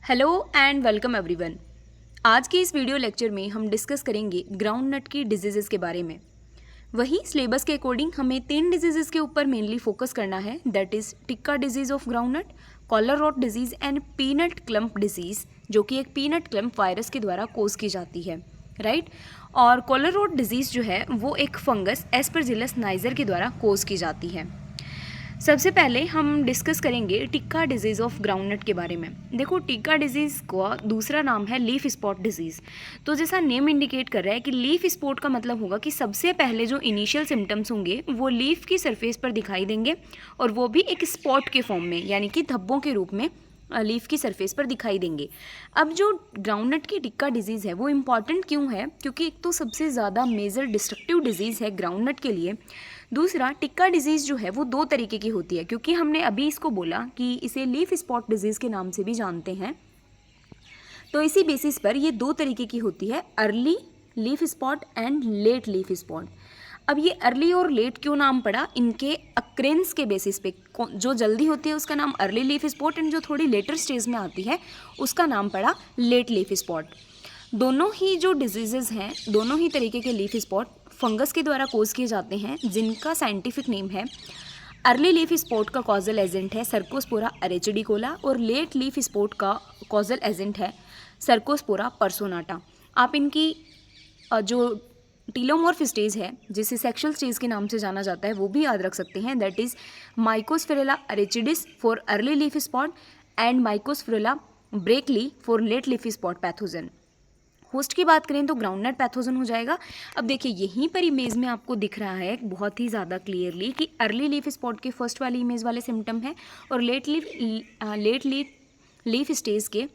Hello and welcome everyone. आज के इस वीडियो लेक्चर में हम डिस्कस करेंगे ग्राउंड नट की डिजीज़ेस के बारे में। वही सिलेबस के अकॉर्डिंग हमें 3 डिजीज़ेस के ऊपर मेनली फोकस करना है, that is tikka disease of groundnut, collar rot disease and peanut clump disease, जो कि एक पीनट क्लम्प वायरस के द्वारा कोज की जाती है, राइट। और कॉलर रॉट डिजीज़ जो है वो एक फंगस एस्परजिलस नाइजर के द्वारा कोज की जाती है। सबसे पहले हम डिस्कस करेंगे टिक्का डिजीज़ ऑफ ग्राउंडनट के बारे में। देखो, टिक्का डिजीज़ का दूसरा नाम है लीफ स्पॉट डिजीज़। तो जैसा नेम इंडिकेट कर रहा है कि लीफ स्पॉट का मतलब होगा कि सबसे पहले जो इनिशियल सिम्टम्स होंगे वो लीफ की सरफेस पर दिखाई देंगे, और वो भी एक स्पॉट के फॉर्म में, यानी कि धब्बों के रूप में लीफ की सरफेस पर दिखाई देंगे। अब जो ग्राउंडनट की टिक्का डिजीज़ है वो इम्पॉर्टेंट क्यों है? क्योंकि एक तो सबसे ज़्यादा मेजर डिस्ट्रक्टिव डिजीज़ है ग्राउंडनट के लिए। दूसरा, टिक्का डिजीज़ जो है वो 2 तरीके की होती है, क्योंकि हमने अभी इसको बोला कि इसे लीफ स्पॉट डिजीज़ के नाम से भी जानते हैं। तो इसी बेसिस पर ये 2 तरीके की होती है, early leaf spot and let leaf spot. अब ये अर्ली और लेट क्यों नाम पड़ा? इनके अक्रेंस के बेसिस पे। जो जल्दी होती है उसका नाम अर्ली लीफ स्पॉट, एंड जो थोड़ी लेटर स्टेज में आती है उसका नाम पड़ा लेट लीफ स्पॉट। दोनों ही जो डिजीज़ेज हैं, दोनों ही तरीके के लीफ स्पॉट फंगस के द्वारा कोज किए जाते हैं, जिनका साइंटिफिक नेम है। अर्ली लीफ स्पॉट का कॉजल एजेंट है सर्कोस्पोरा अरेचिडिकोला, और लेट लीफ स्पॉट का कॉजल एजेंट है सर्कोस्पोरा पर्सोनाटा। आप इनकी जो टीलोमॉर्फ स्टेज है, जिसे सेक्सुअल स्टेज के नाम से जाना जाता है, वो भी याद रख सकते हैं, that is Mycosphaerella arachidis for early leaf spot and Mycosphaerella berkeleyi for late leaf spot pathogen. Host की बात करें तो ग्राउंडनट पैथोजन हो जाएगा। अब देखिए, यहीं पर इमेज में आपको दिख रहा है बहुत ही ज़्यादा क्लियरली कि अर्ली लीफ स्पॉट के फर्स्ट वाली इमेज वाले सिम्टम है, और लेट लीफ स्टेज के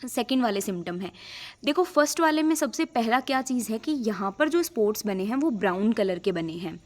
सेकेंड वाले सिम्टम है। देखो, फर्स्ट वाले में सबसे पहला क्या चीज़ है कि यहाँ पर जो स्पॉट्स बने हैं वो ब्राउन कलर के बने हैं,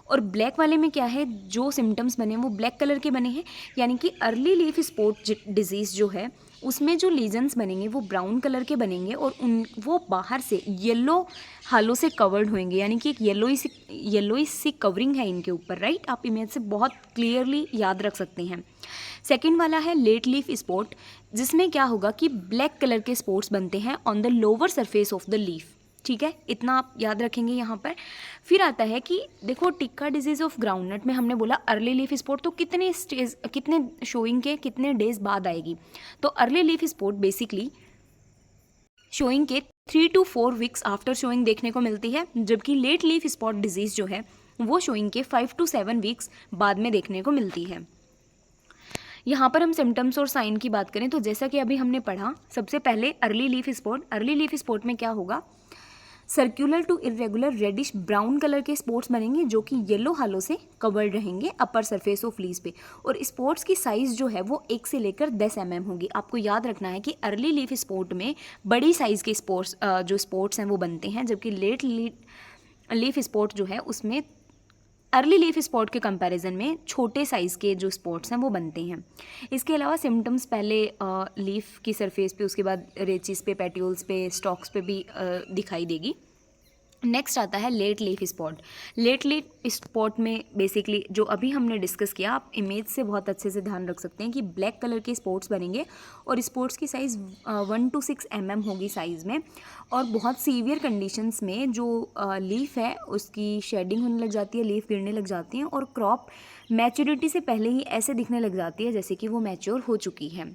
और ब्लैक वाले में क्या है, जो सिम्टम्स बने हैं वो ब्लैक कलर के बने हैं। यानी कि अर्ली लीफ स्पॉट डिजीज़ जो है उसमें जो लीजन्स बनेंगे वो ब्राउन कलर के बनेंगे, और वो बाहर से येलो हालों से कवर्ड होंगे, यानी कि एक येलोई सी कवरिंग है इनके ऊपर, राइट। आप इमेज से बहुत क्लियरली याद रख सकते हैं। सेकेंड वाला है लेट लीफ स्पॉट, जिसमें क्या होगा कि ब्लैक कलर के स्पॉट्स बनते हैं on the lower surface of the leaf. ठीक है, इतना आप याद रखेंगे यहाँ पर। फिर आता है कि देखो, टिक्का डिजीज़ ऑफ ग्राउंडनट में हमने बोला अर्ली लीफ स्पॉट, तो कितने शोइंग के कितने डेज बाद आएगी? तो early leaf spot basically showing के 3 to 4 वीक्स आफ्टर शोइंग देखने को मिलती है, जबकि लेट लीफ स्पॉट डिजीज़ जो है वो शोइंग के 5 to 7 वीक्स बाद में देखने को मिलती है। यहाँ पर हम सिम्टम्स और साइन की बात करें तो जैसा कि अभी हमने पढ़ा, सबसे पहले अर्ली लीफ स्पॉट में क्या होगा, circular to irregular reddish brown colour के स्पॉट्स बनेंगे, जो कि येलो हालों से कवर्ड रहेंगे अपर सरफेस ऑफ लीव्स पे, और स्पॉट्स की साइज़ जो है वो 1 से लेकर 10 mm होगी। आपको याद रखना है कि अर्ली लीफ स्पॉट में बड़ी साइज़ के स्पॉट्स हैं वो बनते हैं, जबकि लेट लीफ स्पॉट जो है उसमें अर्ली लीफ स्पॉट के कंपैरिजन में छोटे साइज़ के जो स्पॉट्स हैं वो बनते हैं। इसके अलावा सिम्टम्स पहले लीफ की सरफेस पे, उसके बाद रेचिस पे, पेट्यूल्स पे, स्टॉक्स पे भी दिखाई देगी। नेक्स्ट आता है late leaf spot. Late leaf spot में बेसिकली जो अभी हमने डिस्कस किया, आप इमेज से बहुत अच्छे से ध्यान रख सकते हैं कि ब्लैक कलर के स्पॉट्स बनेंगे, और स्पॉट्स की साइज़ 1 to 6 mm होगी साइज़ में, और बहुत सीवियर कंडीशंस में जो लीफ है उसकी शेडिंग होने लग जाती है, लीफ गिरने लग जाती हैं, और क्रॉप मैच्योरिटी से पहले ही ऐसे दिखने लग जाती है जैसे कि वो मैच्योर हो चुकी है।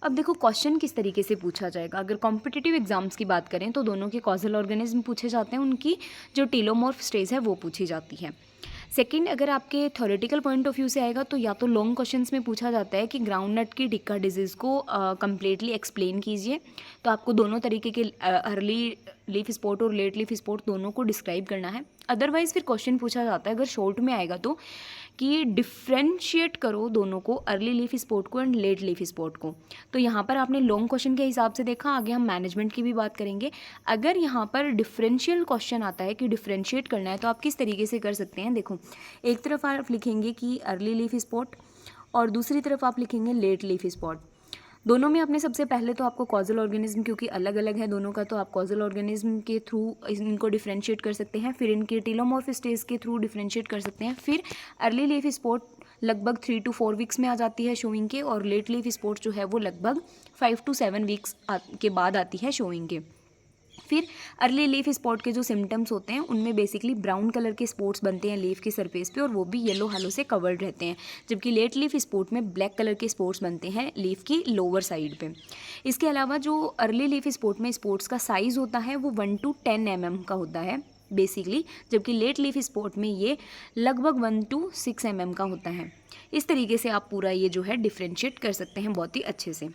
अब देखो, क्वेश्चन किस तरीके से पूछा जाएगा। अगर कॉम्पिटिटिव एग्जाम्स की बात करें तो दोनों के कॉजल ऑर्गेनिज्म पूछे जाते हैं, उनकी जो टीलोमॉर्फ स्टेज है वो पूछी जाती है। सेकंड, अगर आपके थ्योरेटिकल पॉइंट ऑफ व्यू से आएगा तो या तो लॉन्ग क्वेश्चंस में पूछा जाता है कि ग्राउंडनट की टिक्का डिजीज़ को कम्प्लीटली एक्सप्लेन कीजिए, तो आपको दोनों तरीके के अर्ली लीफ स्पॉट और लेट लीफ स्पॉट दोनों को डिस्क्राइब करना है। अदरवाइज़ फिर क्वेश्चन पूछा जाता है, अगर शॉर्ट में आएगा तो, कि डिफ्रेंशिएट करो दोनों को, अर्ली लीफ स्पॉट को एंड लेट लीफ स्पॉट को। तो यहाँ पर आपने लॉन्ग क्वेश्चन के हिसाब से देखा, आगे हम मैनेजमेंट की भी बात करेंगे। अगर यहाँ पर डिफरेंशियल क्वेश्चन आता है कि डिफ्रेंशिएट करना है, तो आप किस तरीके से कर सकते हैं। देखो, एक तरफ आप लिखेंगे कि अर्ली लीफ स्पॉट, और दूसरी तरफ आप लिखेंगे लेट लीफ स्पॉट। दोनों में आपने सबसे पहले तो आपको कॉजल ऑर्गेनिज्म, क्योंकि अलग अलग है दोनों का, तो आप कॉजल ऑर्गेनिज्म के थ्रू इनको डिफ्रेंशिएट कर सकते हैं, फिर इनके टीलोमॉर्फ स्टेज के थ्रू डिफ्रेंशिएट कर सकते हैं, फिर अर्ली लीफ स्पॉट लगभग 3 to 4 वीक्स में आ जाती है शोइंग के, और लेट लीफ स्पॉट्स जो है वो लगभग 5 to 7 वीक्स के बाद आती है शोइंग के। फिर अर्ली लीफ स्पॉट के जो सिम्टम्स होते हैं उनमें बेसिकली ब्राउन कलर के स्पॉट्स बनते हैं लीफ की सरफेस पे, और वो भी येलो हालो से कवर्ड रहते हैं, जबकि लेट लीफ स्पॉट में ब्लैक कलर के स्पॉट्स बनते हैं लीफ की लोअर साइड पे। इसके अलावा जो अर्ली लीफ स्पॉट में स्पॉट्स का साइज़ होता है वो 1 to 10 mm का होता है बेसिकली, जबकि लेट लीफ स्पॉट में ये लगभग 1 to 6 mm का होता है। इस तरीके से आप पूरा ये जो है डिफ्रेंशिएट कर सकते हैं बहुत ही अच्छे से।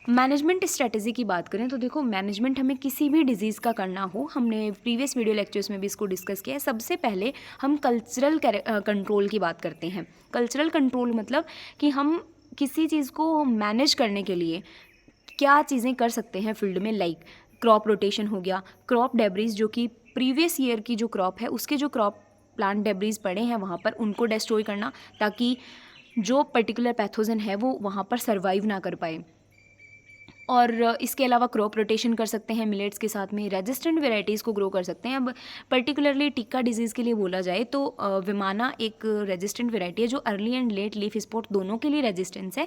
मैनेजमेंट स्ट्रेटजी की बात करें तो देखो, मैनेजमेंट हमें किसी भी डिजीज़ का करना हो, हमने प्रीवियस वीडियो लेक्चर्स में भी इसको डिस्कस किया है। सबसे पहले हम कल्चरल कंट्रोल की बात करते हैं। कल्चरल कंट्रोल मतलब कि हम किसी चीज़ को मैनेज करने के लिए क्या चीज़ें कर सकते हैं फील्ड में, लाइक क्रॉप रोटेशन हो गया, क्रॉप डेब्रीज जो कि प्रीवियस ईयर की जो क्रॉप है उसके जो क्रॉप प्लांट डेब्रीज पड़े हैं वहाँ पर उनको डिस्ट्रॉय करना, ताकि जो पर्टिकुलर पैथोजन है वो वहाँ पर सर्वाइव ना कर पाए। और इसके अलावा क्रॉप रोटेशन कर सकते हैं मिलेट्स के साथ में, रेजिस्टेंट वेराइटीज़ को ग्रो कर सकते हैं। अब पर्टिकुलरली टिक्का डिजीज़ के लिए बोला जाए तो विमाना एक रेजिस्टेंट वेराइटी है जो early and let leaf spot दोनों के लिए रेजिस्टेंस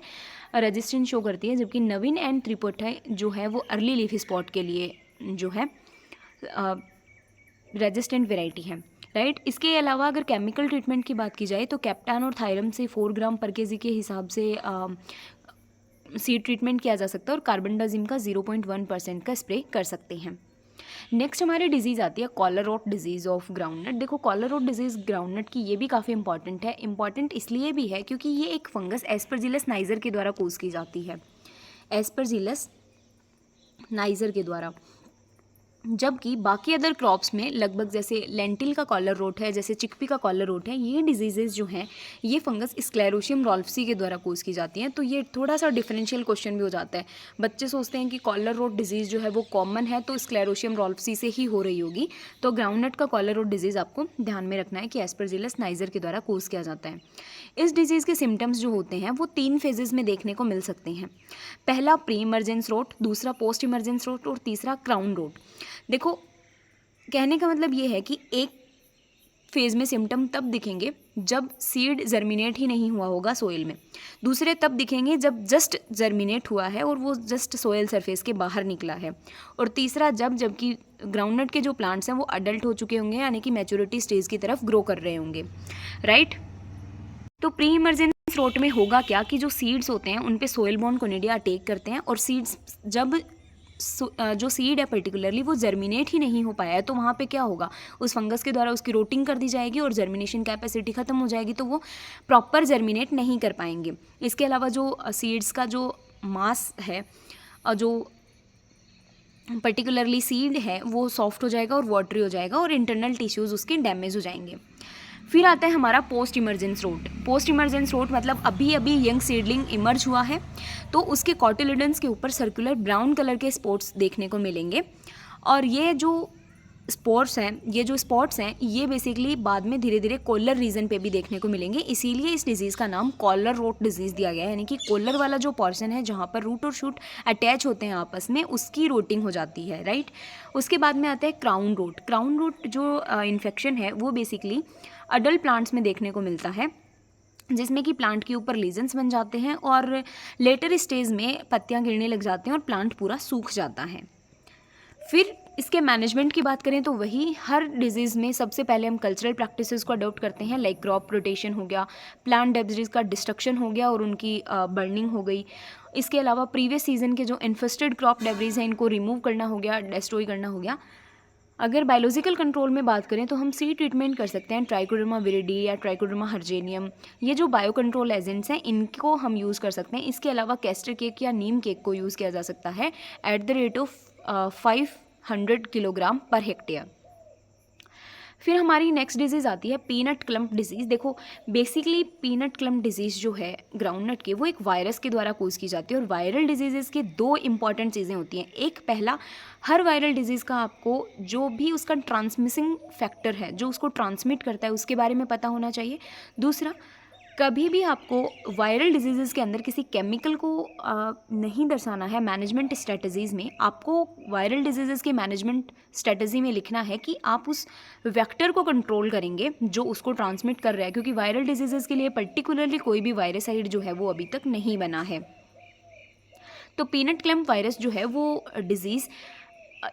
शो करती है, जबकि नवीन एंड त्रिपोटा जो है वो अर्ली लीफ स्पॉट के लिए जो है रेजिस्टेंट वेराइटी है, राइट। इसके अलावा अगर केमिकल ट्रीटमेंट की बात की जाए तो कैप्टान और थायरम से 4 ग्राम पर केजी के हिसाब से सीड ट्रीटमेंट किया जा सकता है, और कार्बनडाजिम का 0.1% का स्प्रे कर सकते हैं। नेक्स्ट हमारी डिजीज़ आती है collar rot disease of groundnut. देखो, कॉलर रॉट डिजीज़ ग्राउंडनट की ये भी काफ़ी इंपॉर्टेंट है। इंपॉर्टेंट इसलिए भी है क्योंकि ये एक फंगस एस्परजिलस नाइजर के द्वारा कोज की जाती है, एस्परजिलस नाइजर के द्वारा, जबकि बाकी अदर क्रॉप्स में लगभग जैसे लेंटिल का कॉलर रोट है, जैसे चिकपी का कॉलर रोट है, ये डिजीजेज जो हैं ये फंगस स्क्लेरोशियम रोल्फसी के द्वारा कोज की जाती हैं। तो ये थोड़ा सा डिफरेंशियल क्वेश्चन भी हो जाता है। बच्चे सोचते हैं कि कॉलर रोट डिजीज़ जो है वो कॉमन है तो स्क्लेरोशियम रोल्फसी से ही हो रही होगी, तो ग्राउंडनट का कॉलर रोट डिजीज़ आपको ध्यान में रखना है कि एस्परजिलस नाइजर के द्वारा कोज किया जाता है। इस डिजीज़ के सिम्टम्स जो होते हैं वो 3 फेजेस में देखने को मिल सकते हैं। पहला प्री इमरजेंस रोट, दूसरा पोस्ट इमरजेंस रोट, और तीसरा क्राउन रोट। देखो, कहने का मतलब ये है कि एक फेज़ में सिम्टम तब दिखेंगे जब सीड जर्मिनेट ही नहीं हुआ होगा सोइल में, दूसरे तब दिखेंगे जब जस्ट जर्मिनेट हुआ है और वो जस्ट सोइल सरफेस के बाहर निकला है, और तीसरा जबकि ग्राउंडनट के जो प्लांट्स हैं वो अडल्ट हो चुके होंगे, यानी कि मैच्योरिटी स्टेज की तरफ ग्रो कर रहे होंगे, राइट। तो प्री इमरजेंस रोट में होगा क्या कि जो सीड्स होते हैं उन पे सोइल बॉर्न कोनिडिया अटैक करते हैं, और सीड्स जब जो सीड है पर्टिकुलरली वो जर्मिनेट ही नहीं हो पाया है, तो वहाँ पे क्या होगा, उस फंगस के द्वारा उसकी रोटिंग कर दी जाएगी और जर्मिनेशन कैपेसिटी ख़त्म हो जाएगी, तो वो प्रॉपर जर्मिनेट नहीं कर पाएंगे। इसके अलावा जो सीड्स का जो मास है, जो पर्टिकुलरली सीड है, वो सॉफ्ट हो जाएगा और वाटरी हो जाएगा, और इंटरनल टिश्यूज़ उसके डैमेज हो जाएंगे। फिर आता है हमारा post emergence rot. Post emergence rot मतलब अभी अभी यंग सीडलिंग इमर्ज हुआ है तो उसके कॉटिलिडन्स के ऊपर सर्कुलर ब्राउन कलर के स्पॉट्स देखने को मिलेंगे, और ये जो स्पॉट्स हैं ये बेसिकली बाद में धीरे धीरे कॉलर रीजन पे भी देखने को मिलेंगे, इसीलिए इस डिजीज़ का नाम कॉलर रोट डिजीज़ दिया गया है, यानी कि कॉलर वाला जो पोर्शन है जहाँ पर रूट और शूट अटैच होते हैं आपस में, उसकी रोटिंग हो जाती है, राइट। उसके बाद में आता है क्राउन रोट। क्राउन रोट जो इन्फेक्शन है वो बेसिकली अडल्ट प्लांट्स में देखने को मिलता है, जिसमें कि प्लांट के ऊपर लीजन्स बन जाते हैं और लेटर स्टेज में पत्तियां गिरने लग जाते हैं और प्लांट पूरा सूख जाता है। फिर इसके मैनेजमेंट की बात करें तो वही हर डिजीज़ में सबसे पहले हम कल्चरल प्रैक्टिसेस को अडॉप्ट करते हैं, लाइक क्रॉप रोटेशन हो गया, प्लांट डेब्रिज का डिस्ट्रक्शन हो गया और उनकी बर्निंग हो गई। इसके अलावा प्रीवियस सीजन के जो इन्फेस्टेड क्रॉप डेब्रिज हैं इनको रिमूव करना हो गया, डिस्ट्रॉय करना हो गया। अगर बायोलॉजिकल कंट्रोल में बात करें तो हम सीड ट्रीटमेंट कर सकते हैं ट्राइकोडर्मा विरिडी या ट्राइकोडर्मा हर्जेनियम, ये जो बायो कंट्रोल एजेंट्स हैं इनको हम यूज़ कर सकते हैं। इसके अलावा कैस्टर केक या नीम केक को यूज़ किया जा सकता है at the rate of 500 kilogram per hectare. फिर हमारी नेक्स्ट डिजीज़ आती है पीनट क्लम्प डिजीज़। देखो, बेसिकली पीनट क्लम्प डिजीज़ जो है ग्राउंडनट के, वो एक वायरस के द्वारा कोज की जाती है, और वायरल डिजीज़ के 2 इंपॉर्टेंट चीज़ें होती हैं। एक, पहला, हर वायरल डिजीज़ का आपको जो भी उसका ट्रांसमिसिंग फैक्टर है जो उसको ट्रांसमिट करता है उसके बारे में पता होना चाहिए। दूसरा, कभी भी आपको वायरल डिजीज़ के अंदर किसी केमिकल को नहीं दर्शाना है मैनेजमेंट स्ट्रेटजीज़ में। आपको वायरल डिजीज़ के मैनेजमेंट स्ट्रेटजी में लिखना है कि आप उस वेक्टर को कंट्रोल करेंगे जो उसको ट्रांसमिट कर रहा है, क्योंकि वायरल डिजीज़ के लिए पर्टिकुलरली कोई भी वायरसाइड जो है वो अभी तक नहीं बना है। तो पीनट क्लम्प वायरस जो है वो disease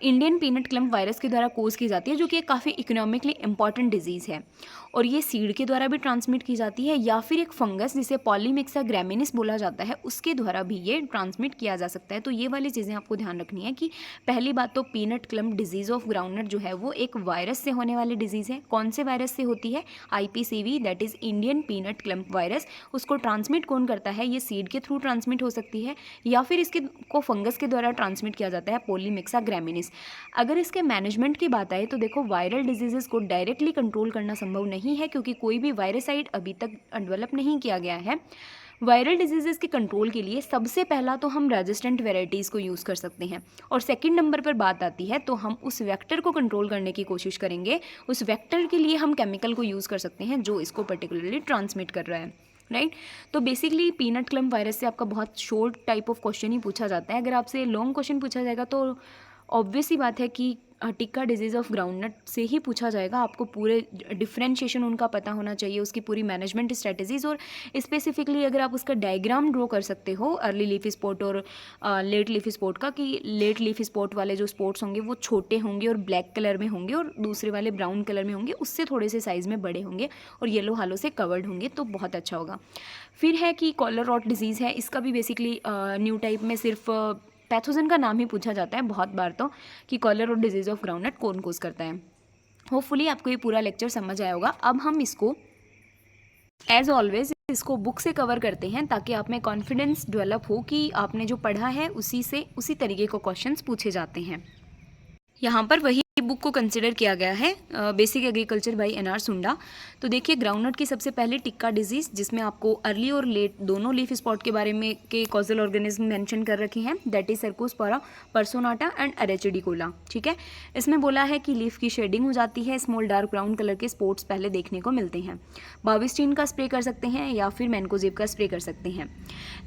Indian peanut clump virus के द्वारा कोज की जाती है, जो कि एक काफ़ी इकोनॉमिकली इंपॉर्टेंट डिजीज़ है, और ये सीड के द्वारा भी ट्रांसमिट की जाती है या फिर एक फंगस जिसे पॉलीमिक्सा ग्रामिनिस बोला जाता है उसके द्वारा भी ये ट्रांसमिट किया जा सकता है। तो ये वाली चीज़ें आपको ध्यान रखनी है कि पहली बात तो peanut clump disease of groundnut जो है वो एक वायरस से होने वाली डिजीज़ है। कौन से वायरस से होती है? IPCV, that is Indian peanut clump virus. उसको ट्रांसमिट कौन करता है? ये सीड के थ्रू ट्रांसमिट हो सकती है या फिर इसके को फंगस के द्वारा ट्रांसमिट किया जाता है, पॉलीमिक्सा ग्रामिनिस। अगर इसके मैनेजमेंट की बात आए तो देखो, वायरल डिजीज़ को डायरेक्टली कंट्रोल करना संभव नहीं है क्योंकि कोई भी वायरसाइड अभी तक डेवलप नहीं किया गया है। वायरल डिजीज़ के कंट्रोल के लिए सबसे पहला तो हम रेजिस्टेंट वेराइटीज़ को यूज़ कर सकते हैं, और सेकंड नंबर पर बात आती है तो हम उस वेक्टर को कंट्रोल करने की कोशिश करेंगे। उस वेक्टर के लिए हम केमिकल को यूज़ कर सकते हैं जो इसको पर्टिकुलरली ट्रांसमिट कर रहा है, राइट। तो बेसिकली पीनट क्लम्प वायरस से आपका बहुत शॉर्ट टाइप ऑफ क्वेश्चन ही पूछा जाता है। अगर आपसे लॉन्ग क्वेश्चन पूछा जाएगा तो ऑब्वियस ही बात है कि टिक्का डिजीज़ ऑफ ग्राउंडनट से ही पूछा जाएगा। आपको पूरे डिफ्रेंशिएशन उनका पता होना चाहिए, उसकी पूरी मैनेजमेंट स्ट्रेटजीज़, और स्पेसिफिकली अगर आप उसका डायग्राम ड्रॉ कर सकते हो अर्ली लीफी स्पॉट और लेट लीफी स्पॉट का, कि लेट लीफी स्पॉट वाले जो स्पॉट्स होंगे वो छोटे होंगे और ब्लैक कलर में होंगे, और दूसरे वाले ब्राउन कलर में होंगे, उससे थोड़े से साइज़ में बड़े होंगे और येलो हालों से कवर्ड होंगे, तो बहुत अच्छा होगा। फिर है कि कॉलर रॉट डिजीज़ है, इसका भी बेसिकली न्यू टाइप में सिर्फ पैथोजन का नाम ही पूछा जाता है बहुत बार, तो कि कॉलर और डिजीज़ ऑफ ग्राउंडनट कौन कोज करता है। होपफुली आपको ये पूरा लेक्चर समझ आया होगा। अब हम इसको एज ऑलवेज इसको बुक से कवर करते हैं ताकि आप में कॉन्फिडेंस डेवलप हो कि आपने जो पढ़ा है उसी तरीके को क्वेश्चंस पूछे जाते हैं। यहाँ पर वही बुक को कंसिडर किया गया है, बेसिक एग्रीकल्चर बाय NR सुंडा। तो देखिए, ग्राउंडनट की सबसे पहले टिक्का डिजीज़, जिसमें आपको अर्ली और लेट दोनों लीफ स्पॉट के बारे में के कॉजल ऑर्गेनिज्म मेंशन कर रखे हैं, दैट इज सर्कोस्पोरा, पर्सोनाटा एंड अरेचिडिकोला। ठीक है, इसमें बोला है कि लीफ की शेडिंग हो जाती है, स्मॉल डार्क ब्राउन कलर के स्पॉट्स पहले देखने को मिलते हैं। बाविस्टीन का स्प्रे कर सकते हैं या फिर मैनकोजेब का स्प्रे कर सकते हैं।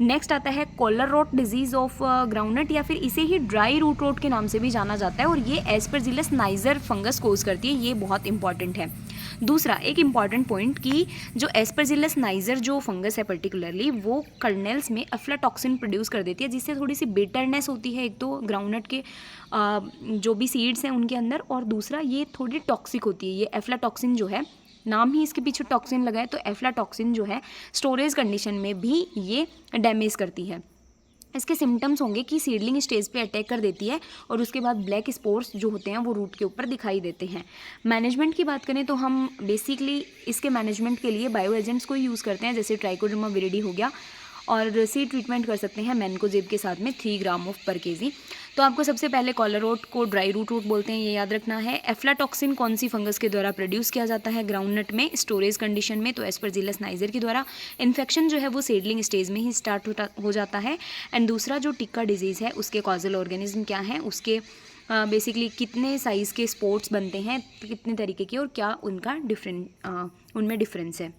नेक्स्ट आता है collar rot disease of groundnut, या फिर इसे ही ड्राई रूट रॉट के नाम से भी जाना जाता है, और ये एस्परजिलस नाइजर फंगस कोज करती है। ये बहुत इंपॉर्टेंट है। दूसरा एक इंपॉर्टेंट पॉइंट कि जो एस्परजिलस नाइजर जो फंगस है पर्टिकुलरली, वो कर्नेल्स में अफ्लाटॉक्सिन प्रोड्यूस कर देती है, जिससे थोड़ी सी बिटरनेस होती है एक तो ग्राउंडनट के जो भी सीड्स हैं उनके अंदर, और दूसरा ये थोड़ी टॉक्सिक होती है। ये एफ्लाटॉक्सिन जो है, नाम ही इसके पीछे टॉक्सिन लगा है, तो एफ्लाटॉक्सिन जो है स्टोरेज कंडीशन में भी ये डैमेज करती है। इसके सिम्टम्स होंगे कि सीडलिंग स्टेज पे अटैक कर देती है और उसके बाद ब्लैक स्पोर्स जो होते हैं वो रूट के ऊपर दिखाई देते हैं। मैनेजमेंट की बात करें तो हम बेसिकली इसके मैनेजमेंट के लिए बायो एजेंट्स को यूज़ करते हैं, जैसे ट्राइकोडर्मा विरिडी हो गया, और सीड ट्रीटमेंट कर सकते हैं मैनकोजेब के साथ में 3 ग्राम ऑफ पर केजी। तो आपको सबसे पहले कॉलर रोट को ड्राई रूट बोलते हैं, ये याद रखना है। एफ्लाटॉक्सिन कौन सी फंगस के द्वारा प्रोड्यूस किया जाता है ग्राउंडनट में स्टोरेज कंडीशन में, तो एस्परजिलस नाइजर के द्वारा। इन्फेक्शन जो है वो सीडलिंग स्टेज में ही स्टार्ट हो जाता है। एंड दूसरा जो टिक्का डिजीज़ है उसके कॉजल ऑर्गेनिज्म क्या हैं, उसके बेसिकली कितने साइज़ के स्पॉट्स बनते हैं, कितने तरीके के, और क्या उनका उनमें डिफरेंस है।